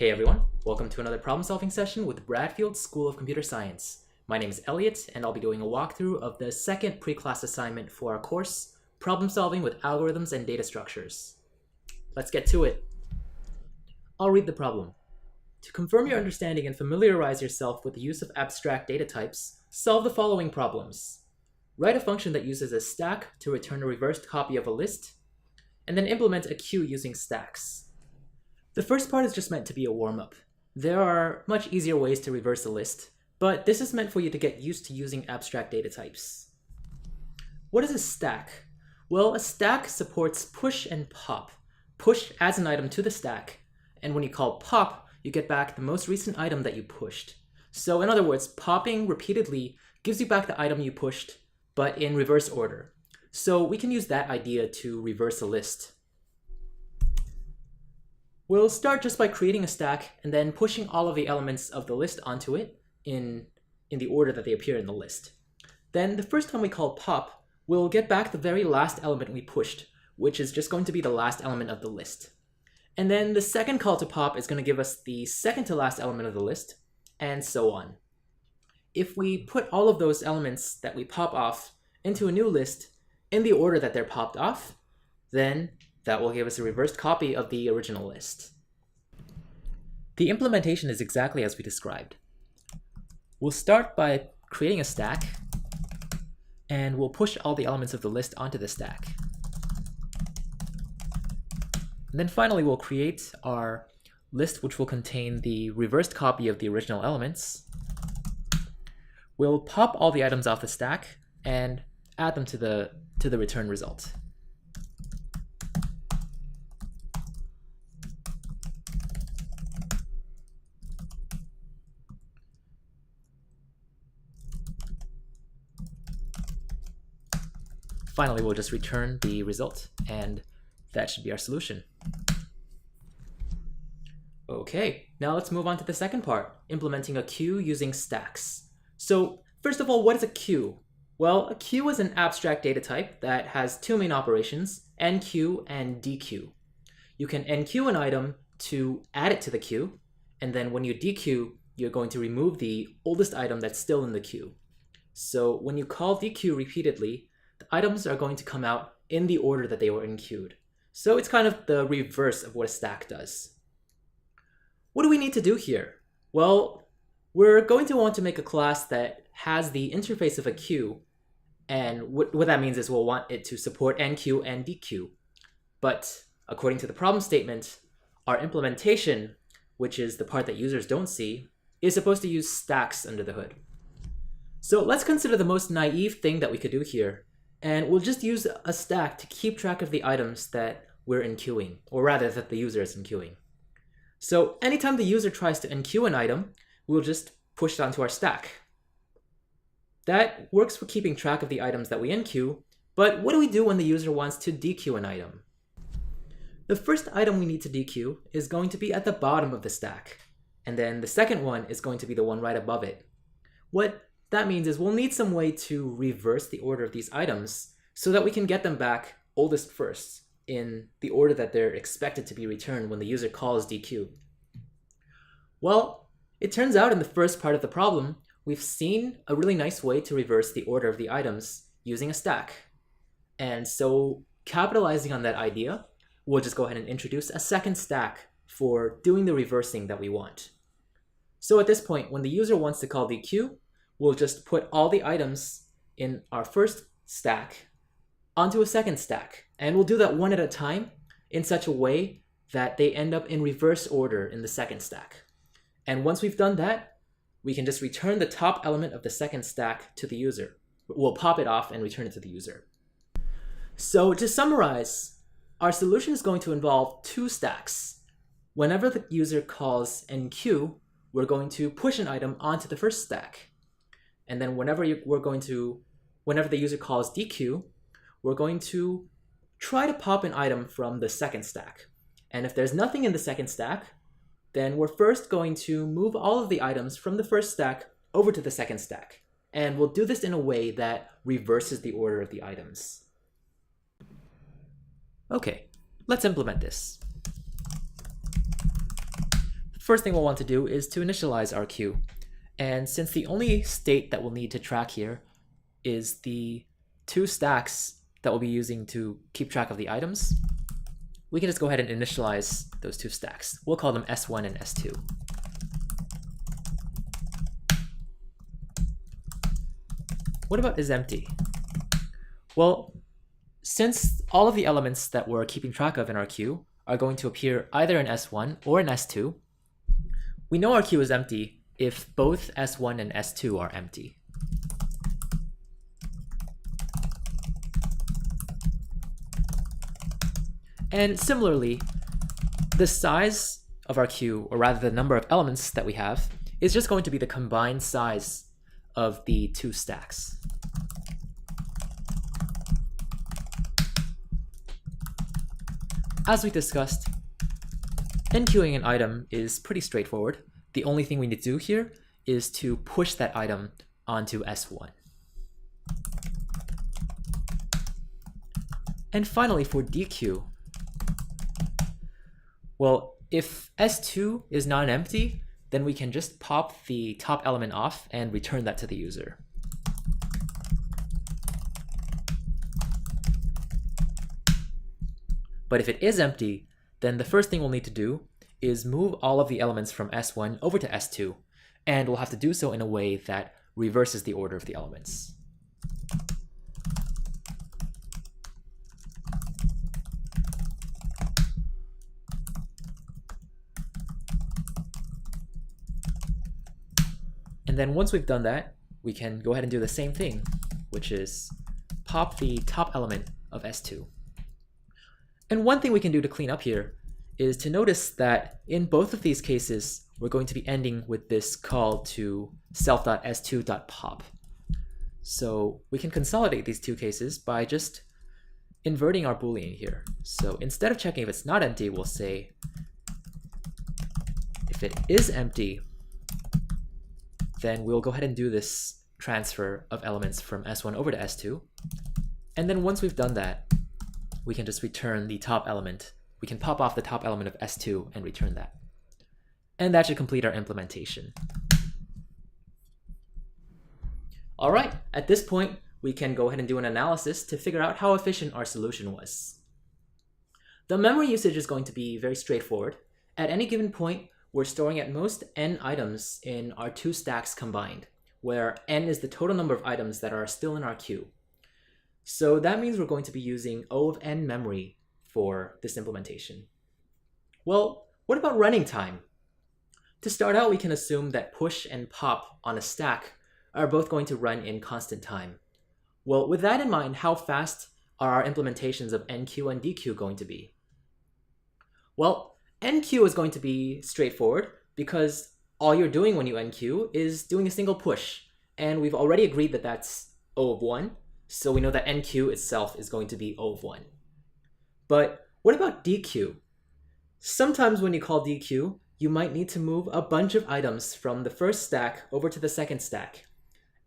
Hey everyone, welcome to another problem solving session with Bradfield School of Computer Science. My name is Elliot and I'll be doing a walkthrough of the second pre-class assignment for our course, Problem Solving with Algorithms and Data Structures. Let's get to it. I'll read the problem. To confirm your understanding and familiarize yourself with the use of abstract data types, solve the following problems. Write a function that uses a stack to return a reversed copy of a list, and then implement a queue using stacks. The first part is just meant to be a warm-up. There are much easier ways to reverse a list, but this is meant for you to get used to using abstract data types. What is a stack? Well, a stack supports push and pop. Push adds an item to the stack, and when you call pop, you get back the most recent item that you pushed. So in other words, popping repeatedly gives you back the item you pushed, but in reverse order. So we can use that idea to reverse a list. We'll start just by creating a stack and then pushing all of the elements of the list onto it in the order that they appear in the list. Then the first time we call pop, we'll get back the very last element we pushed, which is just going to be the last element of the list. And then the second call to pop is going to give us the second to last element of the list, and so on. If we put all of those elements that we pop off into a new list in the order that they're popped off, then that will give us a reversed copy of the original list. The implementation is exactly as we described. We'll start by creating a stack, and we'll push all the elements of the list onto the stack. And then finally, we'll create our list, which will contain the reversed copy of the original elements. We'll pop all the items off the stack and add them to the return result. Finally, we'll just return the result, and that should be our solution. Okay, now let's move on to the second part, implementing a queue using stacks. So first of all, what is a queue? Well, a queue is an abstract data type that has two main operations, enqueue and dequeue. You can enqueue an item to add it to the queue, and then when you dequeue, you're going to remove the oldest item that's still in the queue. So when you call dequeue repeatedly, the items are going to come out in the order that they were enqueued. So it's kind of the reverse of what a stack does. What do we need to do here? Well, we're going to want to make a class that has the interface of a queue, and what that means is we'll want it to support enqueue and dequeue. But according to the problem statement, our implementation, which is the part that users don't see, is supposed to use stacks under the hood. So let's consider the most naive thing that we could do here. And we'll just use a stack to keep track of the items that we're enqueuing, or rather that the user is enqueuing. So anytime the user tries to enqueue an item, we'll just push it onto our stack. That works for keeping track of the items that we enqueue, but what do we do when the user wants to dequeue an item? The first item we need to dequeue is going to be at the bottom of the stack, and then the second one is going to be the one right above it. What that means is we'll need some way to reverse the order of these items so that we can get them back oldest first in the order that they're expected to be returned when the user calls dequeue. Well, it turns out in the first part of the problem, we've seen a really nice way to reverse the order of the items using a stack. And so capitalizing on that idea, we'll just go ahead and introduce a second stack for doing the reversing that we want. So at this point, when the user wants to call dequeue, we'll just put all the items in our first stack onto a second stack. And we'll do that one at a time in such a way that they end up in reverse order in the second stack. And once we've done that, we can just return the top element of the second stack to the user. We'll pop it off and return it to the user. So to summarize, our solution is going to involve two stacks. Whenever the user calls enqueue, we're going to push an item onto the first stack. And then whenever the user calls dequeue, we're going to try to pop an item from the second stack. And if there's nothing in the second stack, then we're first going to move all of the items from the first stack over to the second stack. And we'll do this in a way that reverses the order of the items. Okay, let's implement this. first thing we'll want to do is to initialize our queue. And since the only state that we'll need to track here is the two stacks that we'll be using to keep track of the items, we can just go ahead and initialize those two stacks. We'll call them S1 and S2. What about isEmpty? Well, since all of the elements that we're keeping track of in our queue are going to appear either in S1 or in S2, we know our queue is empty if both S1 and S2 are empty. And similarly, the size of our queue, or rather the number of elements that we have, is just going to be the combined size of the two stacks. As we discussed, enqueuing an item is pretty straightforward. The only thing we need to do here is to push that item onto S1. And finally, for dequeue, well, if S2 is non-empty, then we can just pop the top element off and return that to the user. But if it is empty, then the first thing we'll need to do is move all of the elements from S1 over to S2, and we'll have to do so in a way that reverses the order of the elements. And then once we've done that, we can go ahead and do the same thing, which is pop the top element of S2. And one thing we can do to clean up here is to notice that in both of these cases, we're going to be ending with this call to self.s2.pop. So we can consolidate these two cases by just inverting our Boolean here. So instead of checking if it's not empty, we'll say if it is empty, then we'll go ahead and do this transfer of elements from S1 over to S2. And then once we've done that, we can just return the top element. We can pop off the top element of S2 and return that. And that should complete our implementation. All right, at this point, we can go ahead and do an analysis to figure out how efficient our solution was. The memory usage is going to be very straightforward. At any given point, we're storing at most n items in our two stacks combined, where n is the total number of items that are still in our queue. So that means we're going to be using O of n memory for this implementation. Well, what about running time? To start out, we can assume that push and pop on a stack are both going to run in constant time. Well, with that in mind, how fast are our implementations of enqueue and dequeue going to be? Well, enqueue is going to be straightforward because all you're doing when you enqueue is doing a single push. And we've already agreed that that's O of 1, so we know that enqueue itself is going to be O of 1. But what about dequeue? Sometimes when you call dequeue, you might need to move a bunch of items from the first stack over to the second stack.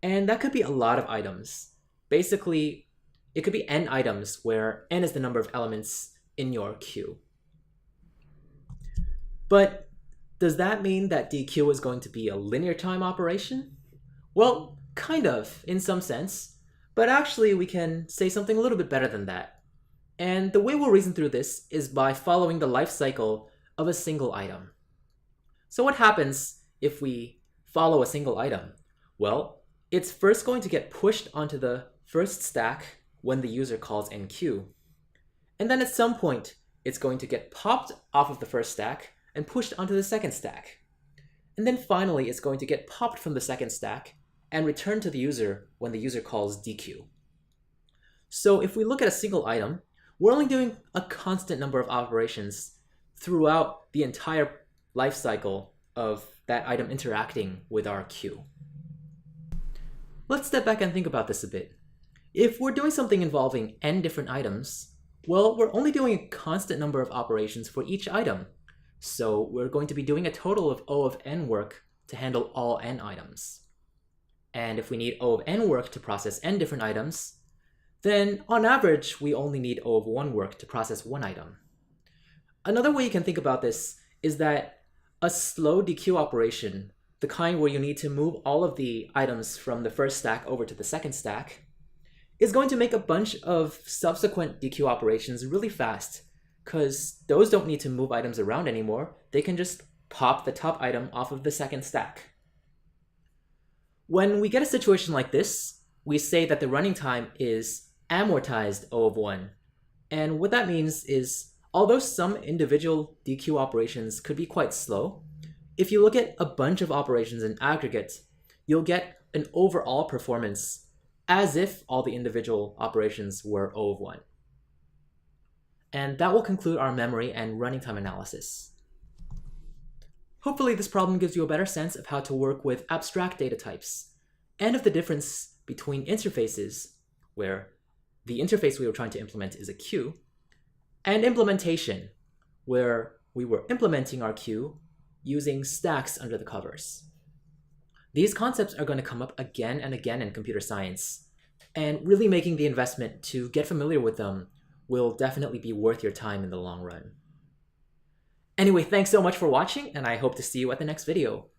And that could be a lot of items. Basically, it could be n items, where n is the number of elements in your queue. But does that mean that dequeue is going to be a linear time operation? Well, kind of, in some sense. But actually, we can say something a little bit better than that. And the way we'll reason through this is by following the life cycle of a single item. So what happens if we follow a single item? Well, it's first going to get pushed onto the first stack when the user calls enqueue. And then at some point, it's going to get popped off of the first stack and pushed onto the second stack. And then finally, it's going to get popped from the second stack and returned to the user when the user calls dequeue. So if we look at a single item, we're only doing a constant number of operations throughout the entire life cycle of that item interacting with our queue. Let's step back and think about this a bit. If we're doing something involving n different items, well, we're only doing a constant number of operations for each item. So we're going to be doing a total of O of n work to handle all n items. And if we need O of n work to process n different items, then on average, we only need O of 1 work to process one item. Another way you can think about this is that A slow dequeue operation, the kind where you need to move all of the items from the first stack over to the second stack, is going to make a bunch of subsequent dequeue operations really fast, because those don't need to move items around anymore. They can just pop the top item off of the second stack. When we get a situation like this, we say that the running time is amortized O of 1. And what that means is, although some individual dequeue operations could be quite slow, if you look at a bunch of operations in aggregate, you'll get an overall performance as if all the individual operations were O of 1. And that will conclude our memory and running time analysis. Hopefully this problem gives you a better sense of how to work with abstract data types, and of the difference between interfaces, where the interface we were trying to implement is a queue, and implementation, where we were implementing our queue using stacks under the covers. These concepts are going to come up again and again in computer science, and really making the investment to get familiar with them will definitely be worth your time in the long run. Anyway, thanks so much for watching, and I hope to see you at the next video.